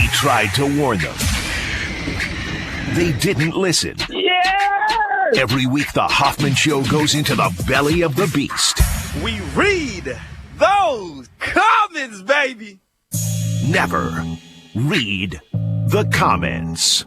We tried to warn them. They didn't listen. Yeah! Every week, the Hoffman Show goes into the belly of the beast. We read those comments, baby. Never read the comments.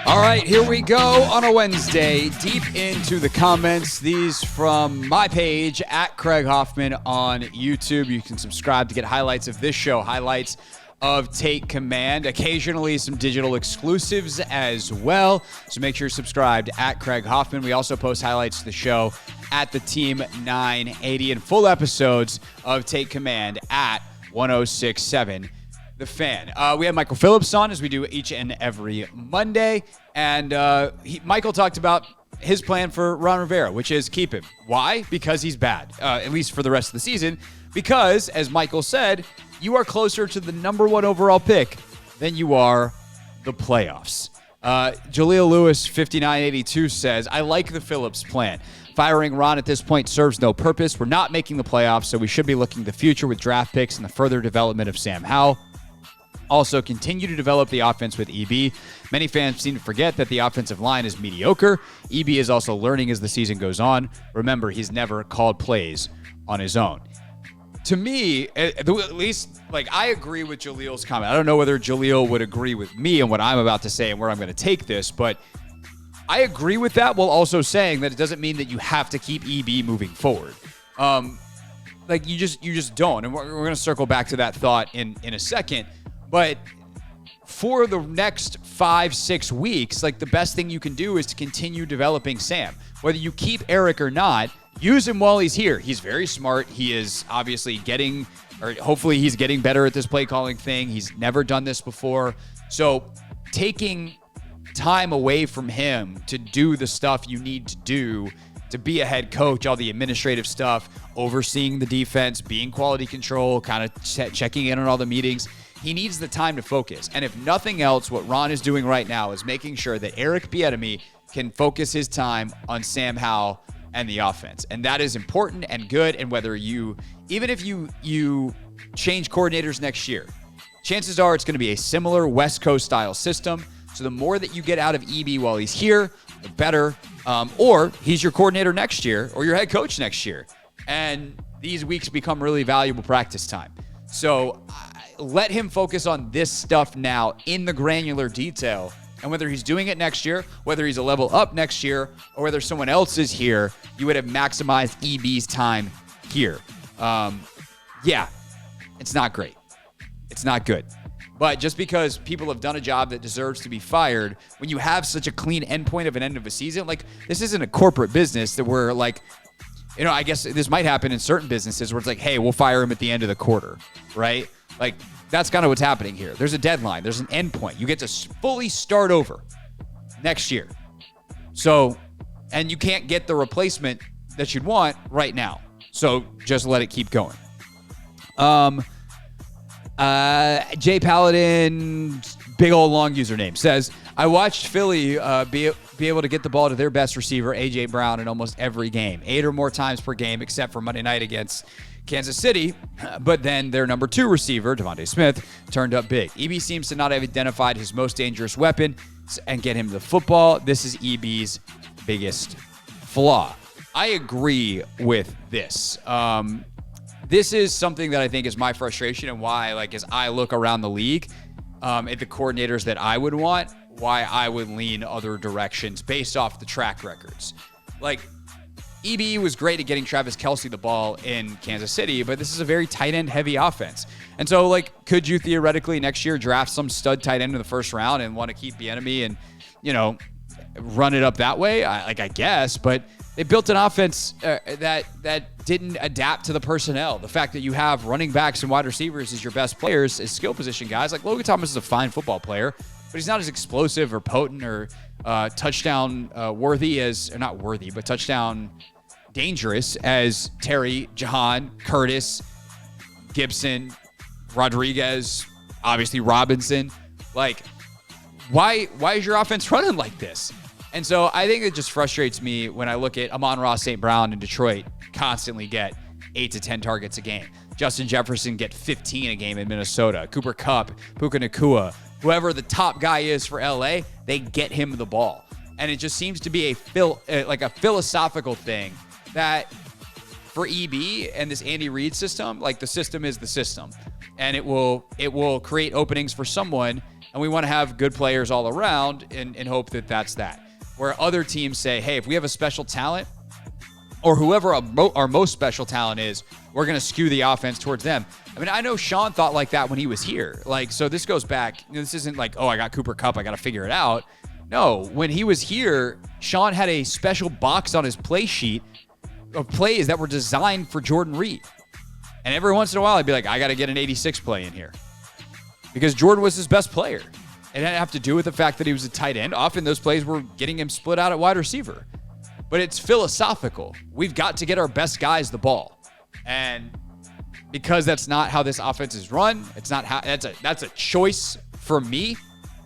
All right, here we go on a Wednesday, deep into the comments. These from my page, at Craig Hoffman on YouTube. You can subscribe to get highlights of this show, highlights of Take Command, occasionally some digital exclusives as well. So make sure you're subscribed at Craig Hoffman. We also post highlights of the show at the Team 980 and full episodes of Take Command at 1067 The Fan. We have Michael Phillips on, as we do each and every Monday. And Michael talked about his plan for Ron Rivera, which is keep him. Why? Because he's bad, at least for the rest of the season. Because, as Michael said, you are closer to the number one overall pick than you are the playoffs. Jaleel Lewis, 5982, says, I like the Phillips plan. Firing Ron at this point serves no purpose. We're not making the playoffs, so we should be looking to the future with draft picks and the further development of Sam Howell. Also, continue to develop the offense with EB. Many fans seem to forget that the offensive line is mediocre. EB is also learning as the season goes on. Remember, he's never called plays on his own. To me, at least, I agree with Jaleel's comment. I don't know whether Jaleel would agree with me and what I'm about to say and where I'm going to take this, but I agree with that while also saying that it doesn't mean that you have to keep EB moving forward. You just don't. And we're going to circle back to that thought in a second. But for the next 5-6 weeks, the best thing you can do is to continue developing Sam. Whether you keep Eric or not, use him while he's here. He's very smart. He is obviously hopefully he's getting better at this play calling thing. He's never done this before. So taking time away from him to do the stuff you need to do to be a head coach, all the administrative stuff, overseeing the defense, being quality control, kind of checking in on all the meetings. He needs the time to focus. And if nothing else, what Ron is doing right now is making sure that Eric Bieniemy can focus his time on Sam Howell and the offense. And that is important and good. And even if you change coordinators next year, chances are it's going to be a similar West Coast style system. So the more that you get out of EB while he's here, the better. Or he's your coordinator next year or your head coach next year. And these weeks become really valuable practice time. So let him focus on this stuff now in the granular detail. And whether he's doing it next year, whether he's a level up next year, or whether someone else is here, you would have maximized EB's time here. It's not great. It's not good. But just because people have done a job that deserves to be fired, when you have such a clean endpoint of an end of a season, this isn't a corporate business that we're I guess this might happen in certain businesses where it's hey, we'll fire him at the end of the quarter, right? That's kind of what's happening here. There's a deadline. There's an end point. You get to fully start over next year. So, and you can't get the replacement that you'd want right now. So just let it keep going. Jay Paladin, big old long username, says, I watched Philly be able to get the ball to their best receiver, A.J. Brown, in almost every game. 8 or more times per game, except for Monday night against Kansas City. But then their number 2 receiver, Devontae Smith, turned up big. EB seems to not have identified his most dangerous weapon and get him the football. This is EB's biggest flaw. I agree with this. This is something that I think is my frustration and why, as I look around the league at the coordinators that I would want, why I would lean other directions based off the track records. EB was great at getting Travis Kelce the ball in Kansas City, but this is a very tight end heavy offense. And so, could you theoretically next year draft some stud tight end in the first round and want to keep Bieniemy and, run it up that way? I guess, but they built an offense that didn't adapt to the personnel. The fact that you have running backs and wide receivers as your best players as skill position guys. Logan Thomas is a fine football player, but he's not as explosive or potent or touchdown touchdown dangerous as Terry, Jahan, Curtis, Gibson, Rodriguez, obviously Robinson. Why is your offense running like this? And so I think it just frustrates me when I look at Amon-Ra St. Brown in Detroit constantly get 8 to 10 targets a game. Justin Jefferson get 15 a game in Minnesota. Cooper Kupp, Puka Nacua, whoever the top guy is for LA, they get him the ball. And it just seems to be a philosophical thing that for EB and this Andy Reid system, like the system is the system. And it will create openings for someone, and we want to have good players all around and hope that that's that. Where other teams say, hey, if we have a special talent, or whoever our most special talent is, we're going to skew the offense towards them. I mean, I know Sean thought like that when he was here. Like, so this goes back. This isn't like, oh, I got Cooper Kupp, I got to figure it out. No, when he was here, Sean had a special box on his play sheet of plays that were designed for Jordan Reed. And every once in a while, I'd be like, I got to get an 86 play in here. Because Jordan was his best player. It didn't have to do with the fact that he was a tight end. Often those plays were getting him split out at wide receiver. But it's philosophical. We've got to get our best guys the ball. And because that's not how this offense is run, it's not how that's a choice for me.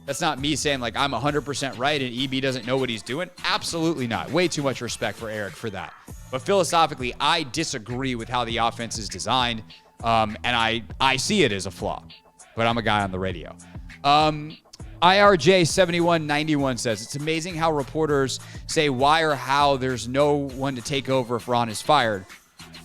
That's not me saying like I'm 100% right and EB doesn't know what he's doing. Absolutely not. Way too much respect for Eric for that. But philosophically, I disagree with how the offense is designed. And I see it as a flaw. But I'm a guy on the radio. IRJ7191 says, it's amazing how reporters say why or how there's no one to take over if Ron is fired.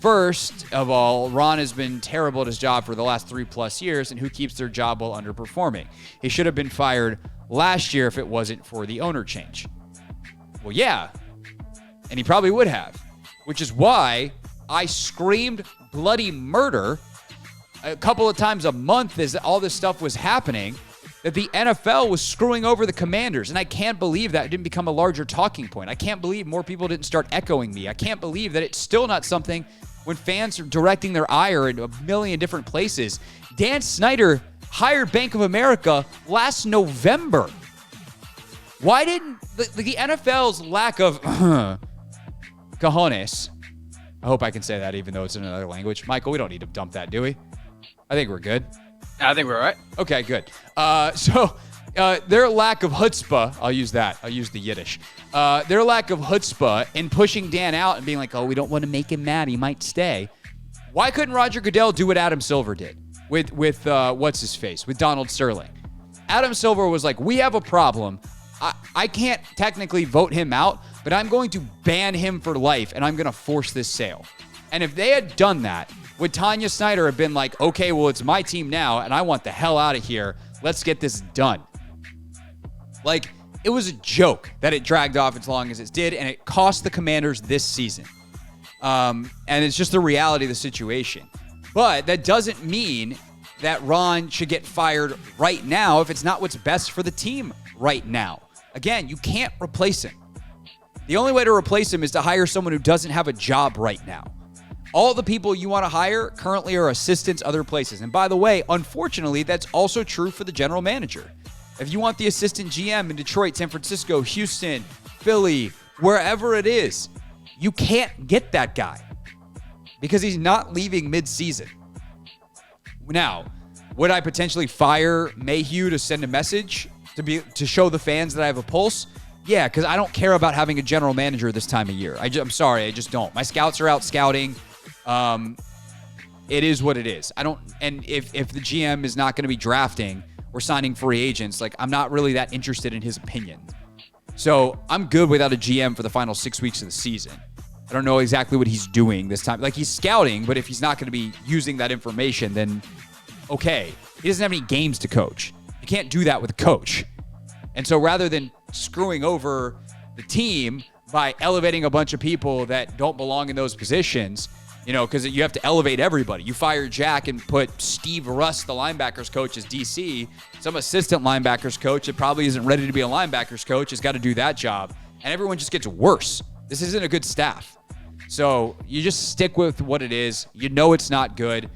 First of all, Ron has been terrible at his job for the last 3+ years, and who keeps their job while underperforming? He should have been fired last year if it wasn't for the owner change. Well, yeah, and he probably would have, which is why I screamed bloody murder a couple of times a month as all this stuff was happening, that the NFL was screwing over the Commanders. And I can't believe that it didn't become a larger talking point. I can't believe more people didn't start echoing me. I can't believe that it's still not something when fans are directing their ire in a million different places. Dan Snyder hired Bank of America last November. Why didn't the NFL's lack of cojones, I hope I can say that even though it's in another language. Michael, we don't need to dump that, do we? I think we're good. I think we're all right. Okay, good. So their lack of chutzpah, I'll use that. I'll use the Yiddish. Their lack of chutzpah in pushing Dan out and being like, oh, we don't want to make him mad. He might stay. Why couldn't Roger Goodell do what Adam Silver did with what's his face, with Donald Sterling? Adam Silver was like, we have a problem. I can't technically vote him out, but I'm going to ban him for life, and I'm going to force this sale. And if they had done that, would Tanya Snyder have been like, okay, well, it's my team now, and I want the hell out of here. Let's get this done. Like, it was a joke that it dragged off as long as it did, and it cost the Commanders this season. And it's just the reality of the situation. But that doesn't mean that Ron should get fired right now if it's not what's best for the team right now. Again, you can't replace him. The only way to replace him is to hire someone who doesn't have a job right now. All the people you want to hire currently are assistants other places. And by the way, unfortunately, that's also true for the general manager. If you want the assistant GM in Detroit, San Francisco, Houston, Philly, wherever it is, you can't get that guy because he's not leaving mid-season. Now, would I potentially fire Mayhew to send a message to show the fans that I have a pulse? Yeah, because I don't care about having a general manager this time of year. I'm sorry, I just don't. My scouts are out scouting. It is what it is. And if the GM is not going to be drafting or signing free agents, like I'm not really that interested in his opinion. So I'm good without a GM for the final 6 weeks of the season. I don't know exactly what he's doing this time. Like he's scouting, but if he's not going to be using that information, then okay. He doesn't have any games to coach. You can't do that with a coach. And so rather than screwing over the team by elevating a bunch of people that don't belong in those positions, because you have to elevate everybody. You fire Jack and put Steve Russ, the linebackers coach, as DC. Some assistant linebackers coach that probably isn't ready to be a linebackers coach has got to do that job. And everyone just gets worse. This isn't a good staff. So you just stick with what it is. You know it's not good.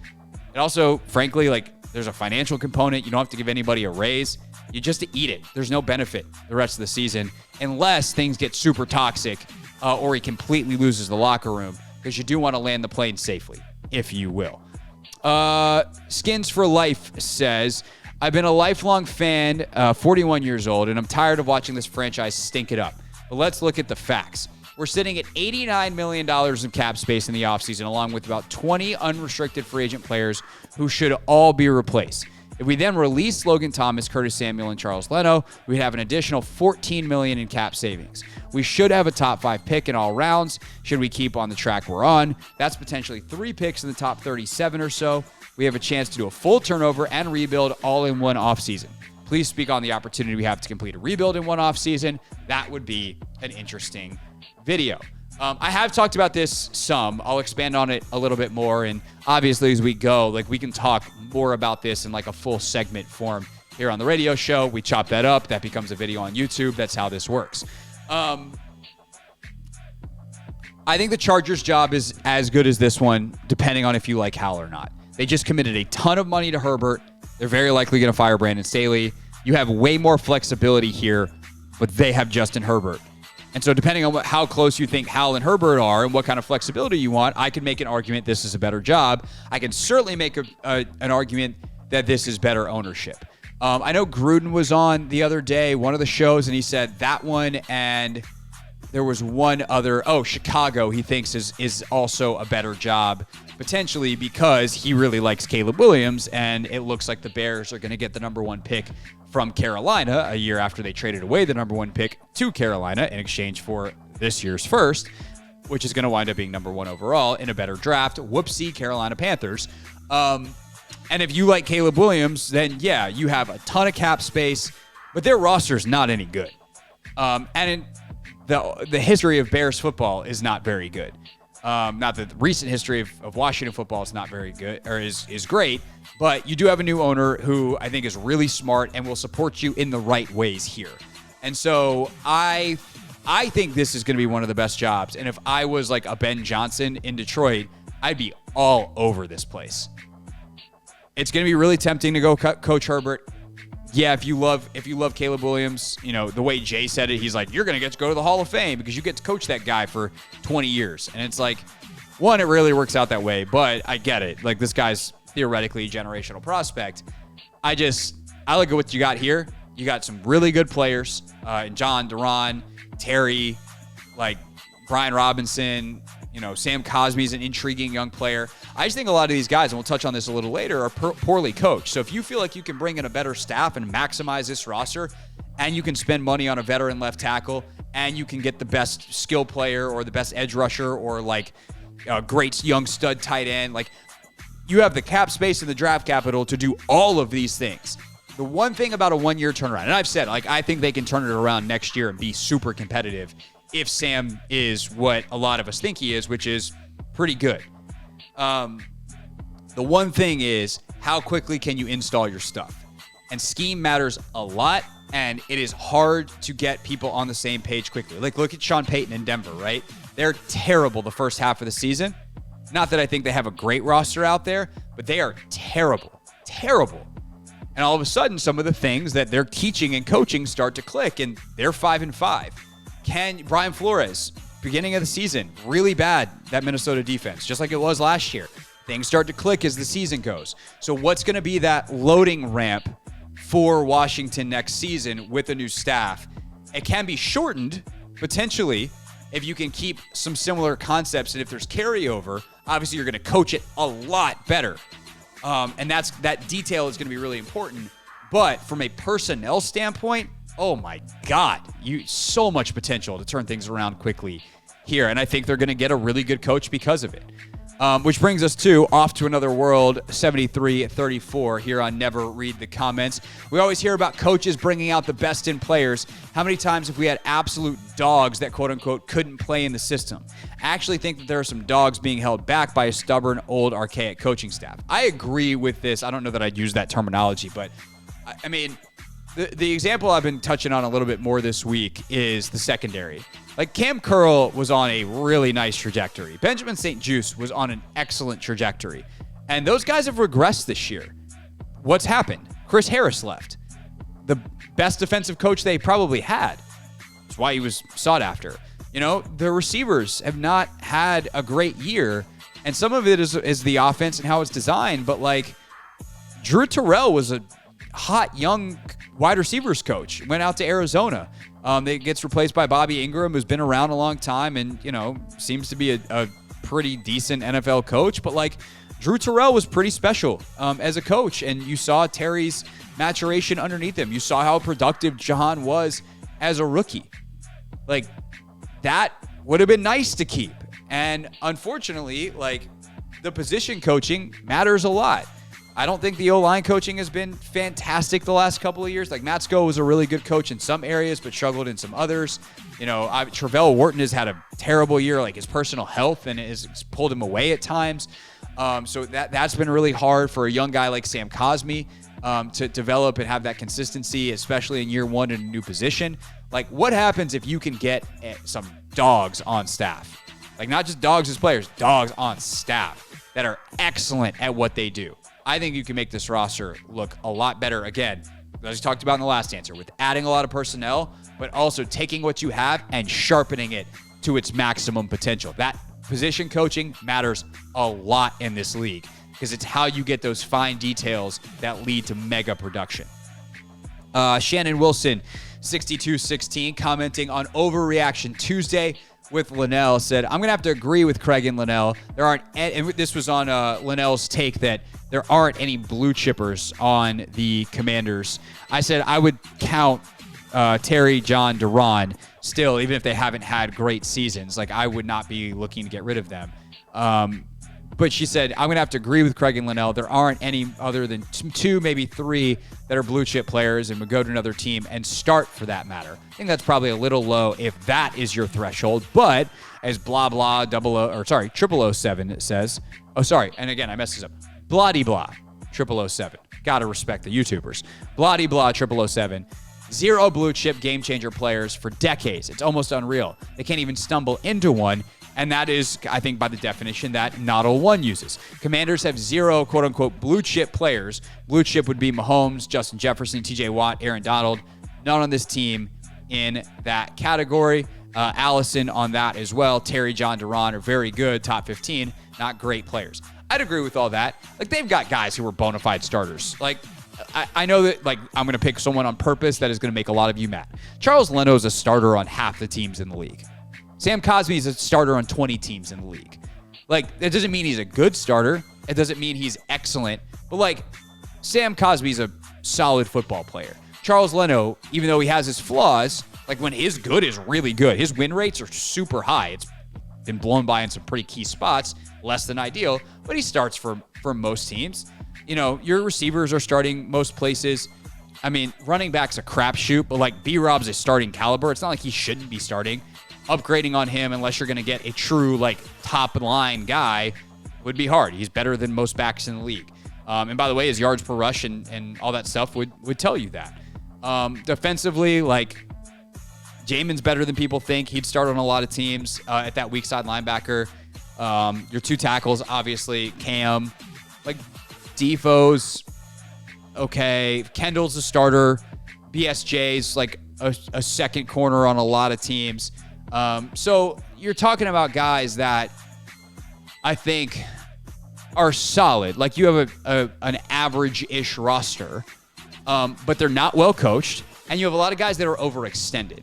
And also, frankly, there's a financial component. You don't have to give anybody a raise. You just eat it. There's no benefit the rest of the season unless things get super toxic or he completely loses the locker room, because you do want to land the plane safely, if you will. Skins for Life says, I've been a lifelong fan, 41 years old, and I'm tired of watching this franchise stink it up. But let's look at the facts. We're sitting at $89 million in cap space in the offseason, along with about 20 unrestricted free agent players who should all be replaced. If we then release Logan Thomas, Curtis Samuel, and Charles Leno, we'd have an additional $14 million in cap savings. We should have a top 5 pick in all rounds, should we keep on the track we're on. That's potentially 3 picks in the top 37 or so. We have a chance to do a full turnover and rebuild all in one offseason. Please speak on the opportunity we have to complete a rebuild in one offseason. That would be an interesting video. I have talked about this some. I'll expand on it a little bit more. And obviously, as we go, we can talk more about this in a full segment form here on the radio show. We chop that up. That becomes a video on YouTube. That's how this works. I think the Chargers' job is as good as this one, depending on if you like Howell or not. They just committed a ton of money to Herbert. They're very likely going to fire Brandon Staley. You have way more flexibility here, but they have Justin Herbert. And so depending on how close you think Howell and Herbert are and what kind of flexibility you want, I can make an argument this is a better job. I can certainly make an argument that this is better ownership. I know Gruden was on the other day, one of the shows, and he said that one and there was one other, Chicago, he thinks is also a better job, potentially because he really likes Caleb Williams, and it looks like the Bears are going to get the number 1 pick from Carolina a year after they traded away the number 1 pick to Carolina in exchange for this year's first, which is going to wind up being number 1 overall in a better draft. Whoopsie, Carolina Panthers. And if you like Caleb Williams, then yeah, you have a ton of cap space, but their roster is not any good. And in the history of Bears football is not very good. Not that the recent history of Washington football is not very good or is great, but you do have a new owner who I think is really smart and will support you in the right ways here. And so I think this is going to be one of the best jobs. And if I was like a Ben Johnson in Detroit, I'd be all over this place. It's going to be really tempting to go coach Herbert. Yeah, if you love Caleb Williams, the way Jay said it, he's like, you're going to get to go to the Hall of Fame because you get to coach that guy for 20 years. And it's like, one, it really works out that way, but I get it. This guy's theoretically a generational prospect. I look at what you got here. You got some really good players, John, Duran, Terry, Brian Robinson, Sam Cosmi's an intriguing young player. I just think a lot of these guys, and we'll touch on this a little later, are poorly coached. So if you feel like you can bring in a better staff and maximize this roster, and you can spend money on a veteran left tackle, and you can get the best skill player or the best edge rusher or a great young stud tight end, you have the cap space and the draft capital to do all of these things. The one thing about a 1-year turnaround, and I've said, I think they can turn it around next year and be super competitive if Sam is what a lot of us think he is, which is pretty good. The one thing is, how quickly can you install your stuff? And scheme matters a lot, and it is hard to get people on the same page quickly. Look at Sean Payton in Denver, right? They're terrible the first half of the season. Not that I think they have a great roster out there, but they are terrible. And all of a sudden, some of the things that they're teaching and coaching start to click, and they're 5-5. Brian Flores, beginning of the season, really bad, that Minnesota defense, just like it was last year. Things start to click as the season goes. So what's going to be that loading ramp for Washington next season with a new staff? It can be shortened, potentially, if you can keep some similar concepts. And if there's carryover, obviously you're going to coach it a lot better. And that detail is going to be really important. But from a personnel standpoint, oh my God, so much potential to turn things around quickly here. And I think they're going to get a really good coach because of it. Which brings us to Off to Another World 7334 here on Never Read the Comments. We always hear about coaches bringing out the best in players. How many times have we had absolute dogs that, quote unquote, couldn't play in the system? I actually think that there are some dogs being held back by a stubborn, old, archaic coaching staff. I agree with this. I don't know that I'd use that terminology, but I mean, the example I've been touching on a little bit more this week is the secondary. Cam Curl was on a really nice trajectory. Benjamin St. Juste was on an excellent trajectory. And those guys have regressed this year. What's happened? Chris Harris left. The best defensive coach they probably had. That's why he was sought after. The receivers have not had a great year. And some of it is the offense and how it's designed. But, Drew Terrell was a hot young wide receivers coach. Went out to Arizona. It gets replaced by Bobby Ingram, who's been around a long time and, seems to be a pretty decent NFL coach. But, like, Drew Terrell was pretty special as a coach, and you saw Terry's maturation underneath him. You saw how productive Jahan was as a rookie. Like, that would have been nice to keep. And unfortunately, like, the position coaching matters a lot. I don't think the O-line coaching has been fantastic the last couple of years. Like, Matt Sco was a really good coach in some areas, but struggled in some others. Travell Wharton has had a terrible year, like his personal health, and has pulled him away at times. So that's been really hard for a young guy like Sam Cosmi to develop and have that consistency, especially in year one in a new position. Like, what happens if you can get some dogs on staff? Like, not just dogs as players, dogs on staff that are excellent at what they do. I think you can make this roster look a lot better, again, as we talked about in the last answer, with adding a lot of personnel, but also taking what you have and sharpening it to its maximum potential. That position coaching matters a lot in this league because it's how you get those fine details that lead to mega production. Shannon Wilson, 6216, commenting on Overreaction Tuesday with Linnell, said, I'm going to have to agree with Craig and Linnell. There aren't, and this was on Linnell's take that there aren't any blue chippers on the Commanders. I said I would count Terry, John, Duran still, even if they haven't had great seasons. Like, I would not be looking to get rid of them. But she said, I'm going to have to agree with Craig and Linnell. There aren't any other than two, maybe three that are blue chip players and would go to another team and start for that matter. I think that's probably a little low if that is your threshold. But as blah, blah, 0007 it says, and again, I messed this up. Bloody blah, 0007. Got to respect the YouTubers. Bloody blah, 0007. Zero blue chip game changer players for decades. It's almost unreal. They can't even stumble into one. And that is, I think, by the definition that Noddle 1 uses. Commanders have zero, quote-unquote, blue-chip players. Blue chip would be Mahomes, Justin Jefferson, TJ Watt, Aaron Donald. None on this team in that category. Allison on that as well. Terry, John, Duran are very good, top 15, not great players. I'd agree with all that. Like, they've got guys who are bona fide starters. Like, I know that, like, I'm going to pick someone on purpose that is going to make a lot of you mad. Charles Leno is a starter on half the teams in the league. Sam Cosmi is a starter on 20 teams in the league. Like, that doesn't mean he's a good starter. It doesn't mean he's excellent. But, like, Sam Cosmi is a solid football player. Charles Leno, even though he has his flaws, like, when his good is really good, his win rates are super high. It's been blown by in some pretty key spots, less than ideal, but he starts for most teams. Your receivers are starting most places. I mean, running back's a crapshoot, but, like, B-Rob's a starting caliber. It's not like he shouldn't be starting. Upgrading on him, unless you're going to get a true, like, top-line guy, would be hard. He's better than most backs in the league. And by the way, his yards per rush and all that stuff would tell you that. Defensively, like, Jamin's better than people think. He'd start on a lot of teams at that weak side linebacker. Your two tackles, obviously, Cam. Like, Defoe's okay. Kendall's a starter. BSJ's, like, a second corner on a lot of teams. So you're talking about guys that I think are solid. Like, you have an average-ish roster, but they're not well coached, and you have a lot of guys that are overextended.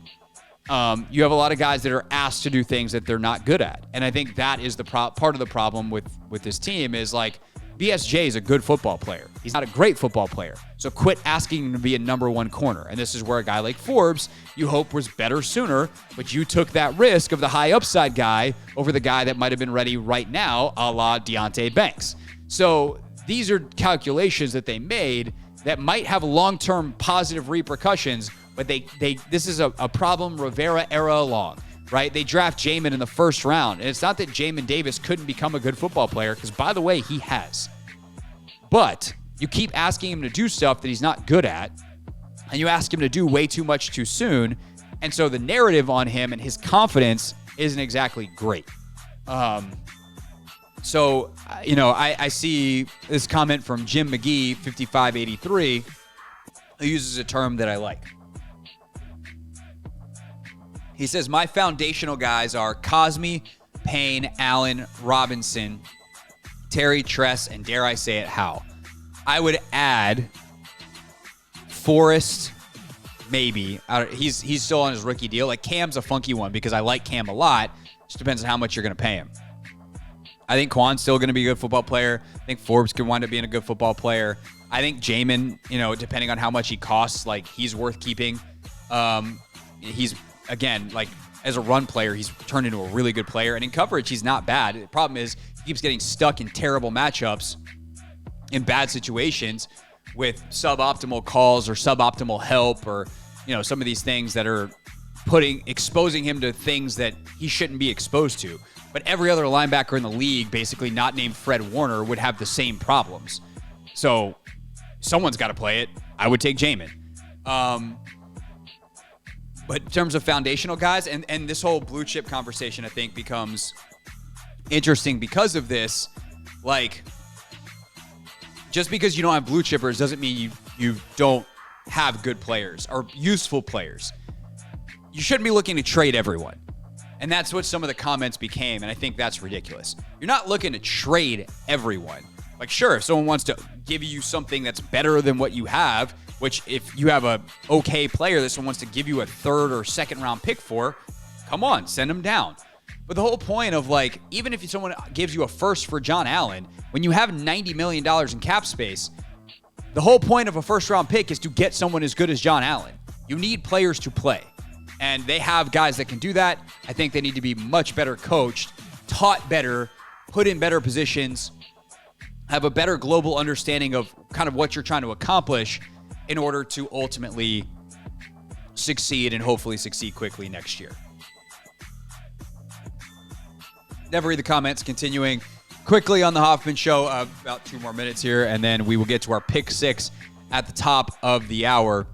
You have a lot of guys that are asked to do things that they're not good at, and I think that is the part of the problem with this team is, like, BSJ is a good football player. He's not a great football player. So quit asking him to be a number one corner. And this is where a guy like Forbes, you hope was better sooner, but you took that risk of the high upside guy over the guy that might have been ready right now, a la Deonte Banks. So these are calculations that they made that might have long-term positive repercussions, but this is a problem Rivera era long. Right? They draft Jamin in the first round. And it's not that Jamin Davis couldn't become a good football player, because, by the way, he has. But you keep asking him to do stuff that he's not good at, and you ask him to do way too much too soon. And so the narrative on him and his confidence isn't exactly great. I see this comment from Jim McGee, 5583, who uses a term that I like. He says, my foundational guys are Cosmi, Payne, Allen, Robinson, Terry, Tress, and dare I say it, Howell. I would add Forrest, maybe. He's still on his rookie deal. Like, Cam's a funky one because I like Cam a lot. Just depends on how much you're going to pay him. I think Quan's still going to be a good football player. I think Forbes could wind up being a good football player. I think Jamin, depending on how much he costs, like, he's worth keeping. He's, again, like, as a run player, he's turned into a really good player. And in coverage, he's not bad. The problem is he keeps getting stuck in terrible matchups in bad situations with suboptimal calls or suboptimal help or, some of these things that are exposing him to things that he shouldn't be exposed to. But every other linebacker in the league, basically not named Fred Warner, would have the same problems. So someone's got to play it. I would take Jamin. But in terms of foundational guys, and this whole blue chip conversation, I think, becomes interesting because of this. Like, just because you don't have blue chippers doesn't mean you don't have good players or useful players. You shouldn't be looking to trade everyone. And that's what some of the comments became, and I think that's ridiculous. You're not looking to trade everyone. Like, sure, if someone wants to give you something that's better than what you have, which if you have a okay player that someone wants to give you a third or second round pick for, come on, send them down. But the whole point of, like, even if someone gives you a first for John Allen, when you have $90 million in cap space, the whole point of a first round pick is to get someone as good as John Allen. You need players to play. And they have guys that can do that. I think they need to be much better coached, taught better, put in better positions, have a better global understanding of kind of what you're trying to accomplish in order to ultimately succeed and hopefully succeed quickly next year. Never read the comments. Continuing quickly on the Hoffman Show, about 2 more minutes here, and then we will get to our pick 6 at the top of the hour,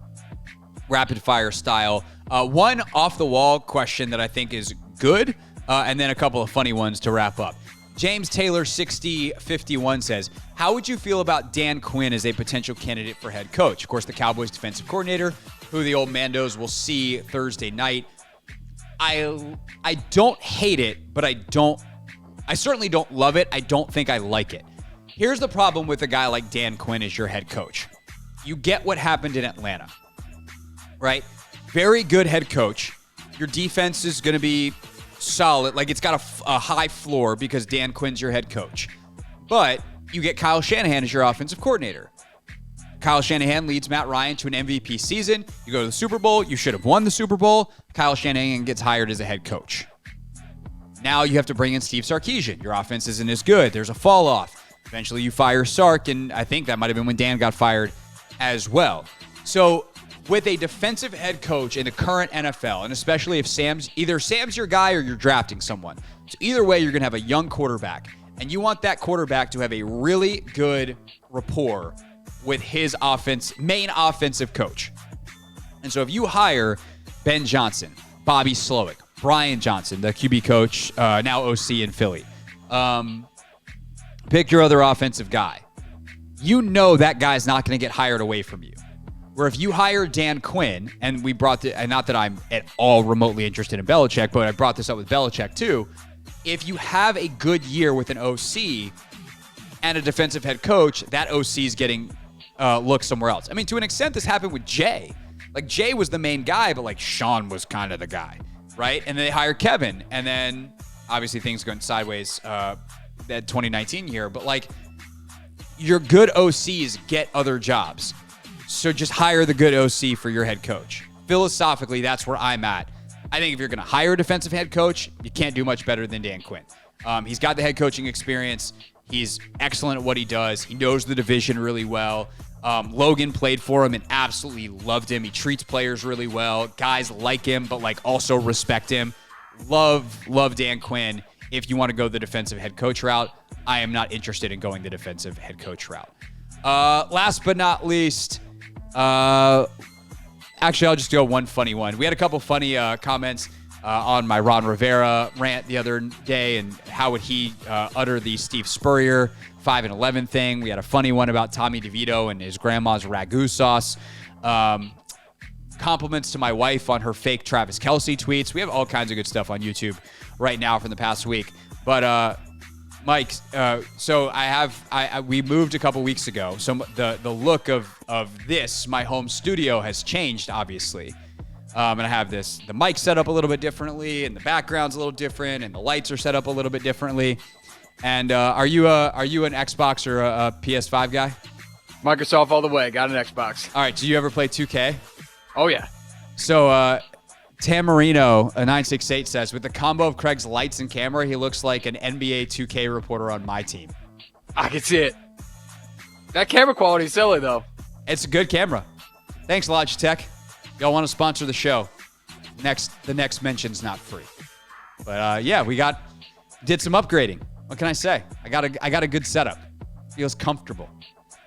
rapid fire style. One off-the-wall question that I think is good, and then a couple of funny ones to wrap up. James Taylor 6051 says, how would you feel about Dan Quinn as a potential candidate for head coach? Of course, the Cowboys defensive coordinator, who the old Mandos will see Thursday night. I don't hate it, but I certainly don't love it. I don't think I like it. Here's the problem with a guy like Dan Quinn as your head coach. You get what happened in Atlanta, right? Very good head coach. Your defense is going to be solid. Like, it's got a high floor because Dan Quinn's your head coach. But you get Kyle Shanahan as your offensive coordinator. Kyle Shanahan leads Matt Ryan to an MVP season. You go to the Super Bowl. You should have won the Super Bowl. Kyle Shanahan gets hired as a head coach. Now you have to bring in Steve Sarkisian. Your offense isn't as good. There's a fall off. Eventually you fire Sark, and I think that might have been when Dan got fired as well. So with a defensive head coach in the current NFL, and especially if Sam's your guy or you're drafting someone. So either way, you're going to have a young quarterback, and you want that quarterback to have a really good rapport with his main offensive coach. And so if you hire Ben Johnson, Bobby Slowick, Brian Johnson, the QB coach, now OC in Philly, pick your other offensive guy. You know that guy's not going to get hired away from you. Where if you hire Dan Quinn, and we brought and not that I'm at all remotely interested in Belichick, but I brought this up with Belichick too. If you have a good year with an OC and a defensive head coach, that OC is getting look somewhere else. I mean, to an extent, this happened with Jay. Like, Jay was the main guy, but like Sean was kind of the guy, right? And then they hired Kevin, and then obviously things going sideways that 2019 year. But like, your good OCs get other jobs. So just hire the good OC for your head coach. Philosophically, that's where I'm at. I think if you're going to hire a defensive head coach, you can't do much better than Dan Quinn. He's got the head coaching experience. He's excellent at what he does. He knows the division really well. Logan played for him and absolutely loved him. He treats players really well. Guys like him, but like also respect him. Love Dan Quinn. If you want to go the defensive head coach route, I am not interested in going the defensive head coach route. Last but not least, actually, I'll just go one funny one. We had a couple funny comments on my Ron Rivera rant the other day, and how would he utter the Steve Spurrier 5-11 thing. We had a funny one about Tommy DeVito and his grandma's ragu sauce. Compliments to my wife on her fake Travis Kelce tweets. We have all kinds of good stuff on YouTube right now from the past week. But Mike, so we moved a couple weeks ago. So the look of this, my home studio, has changed, obviously. And I have the mic set up a little bit differently, and the background's a little different, and the lights are set up a little bit differently. And are you an Xbox or a PS5 guy? Microsoft all the way. Got an Xbox. All right. Do you ever play 2K? Oh, yeah. So Tamarino, a 968 says, with the combo of Craig's lights and camera, he looks like an NBA 2K reporter on my team. I can see it. That camera quality is silly, though. It's a good camera. Thanks, Logitech. Y'all want to sponsor the show? The next mention's not free. But yeah, did some upgrading. What can I say? I got a good setup. Feels comfortable.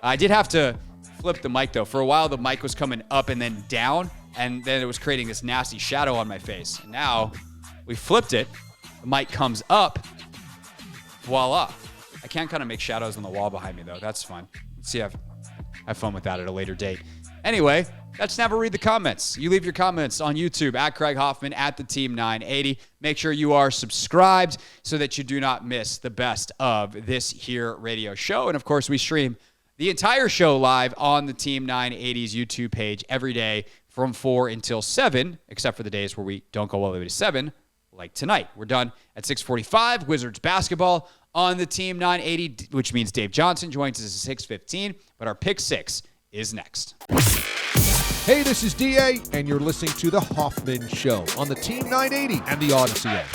I did have to flip the mic though. For a while, the mic was coming up and then down, and then it was creating this nasty shadow on my face. And now we flipped it. The mic comes up. Voila. I can kind of make shadows on the wall behind me though. That's fun. Let's see. Have fun with that at a later date. Anyway, let's never read the comments. You leave your comments on YouTube at Craig Hoffman at the Team 980. Make sure you are subscribed so that you do not miss the best of this here radio show. And of course, we stream the entire show live on the Team 980's YouTube page every day from 4 until 7, except for the days where we don't go all the way to 7, like tonight. We're done at 6:45. Wizards basketball on the Team 980, which means Dave Johnson joins us at 6:15. But our pick 6 is next. Hey, this is DA, and you're listening to The Hoffman Show on the Team 980 and the Odyssey app.